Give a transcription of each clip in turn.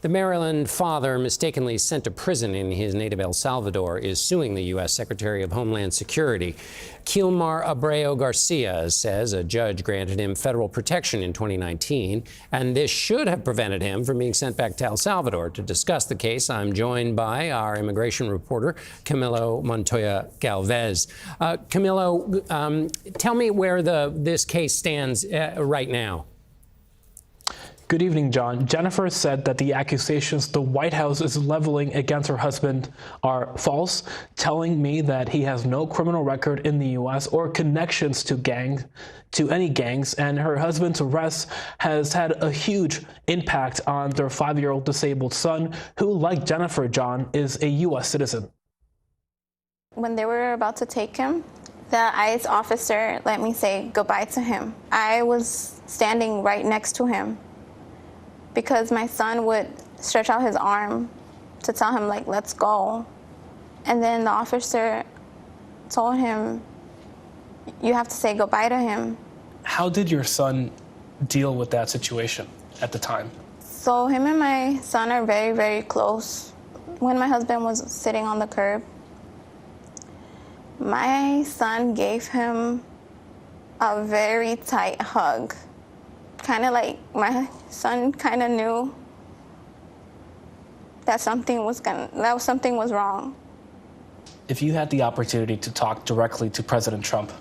The Maryland father mistakenly sent to prison in his native El Salvador is suing the U.S. Secretary of Homeland Security. Kilmar Abrego Garcia says a judge granted him federal protection in 2019, and this should have prevented him from being sent back to El Salvador. To discuss the case, I'm joined by our immigration reporter, Camilo Montoya-Galvez. Camilo, tell me where this case stands right now. Good evening, John. Jennifer said that the accusations the White House is leveling against her husband are false, telling me that he has no criminal record in the U.S. or connections to any gangs, and her husband's arrest has had a huge impact on their 5-year-old disabled son, who, like Jennifer, John, is a U.S. citizen. When they were about to take him, the ICE officer let me say goodbye to him. I was standing right next to him, because my son would stretch out his arm to tell him, like, let's go. And then the officer told him, you have to say goodbye to him. How did your son deal with that situation at the time? So him and my son are very, very close. When my husband was sitting on the curb, my son gave him a very tight hug. Kind of like my son kind of knew that something was wrong. If you had the opportunity to talk directly to President Trump,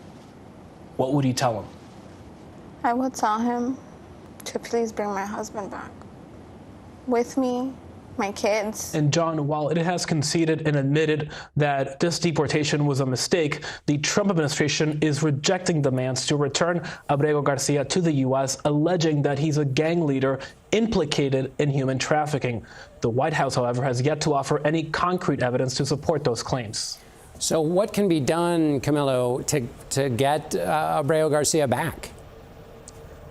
what would you tell him? I would tell him to please bring my husband back with me, my kids. And John, while it has conceded and admitted that this deportation was a mistake, the Trump administration is rejecting demands to return Abrego Garcia to the U.S., alleging that he's a gang leader implicated in human trafficking. The White House, however, has yet to offer any concrete evidence to support those claims. So what can be done, Camilo, to get Abrego Garcia back?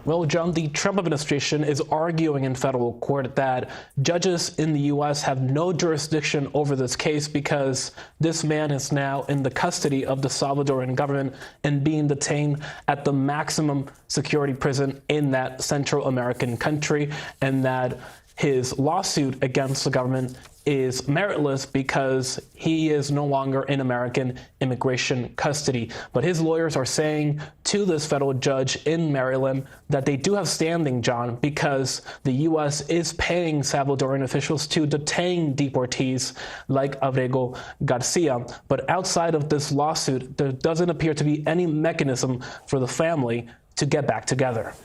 Well, John, the Trump administration is arguing in federal court that judges in the U.S. have no jurisdiction over this case because this man is now in the custody of the Salvadoran government and being detained at the maximum security prison in that Central American country, and that his lawsuit against the government is meritless because he is no longer in American immigration custody. But his lawyers are saying to this federal judge in Maryland that they do have standing, John, because the U.S. is paying Salvadoran officials to detain deportees like Abrego Garcia. But outside of this lawsuit, there doesn't appear to be any mechanism for the family to get back together.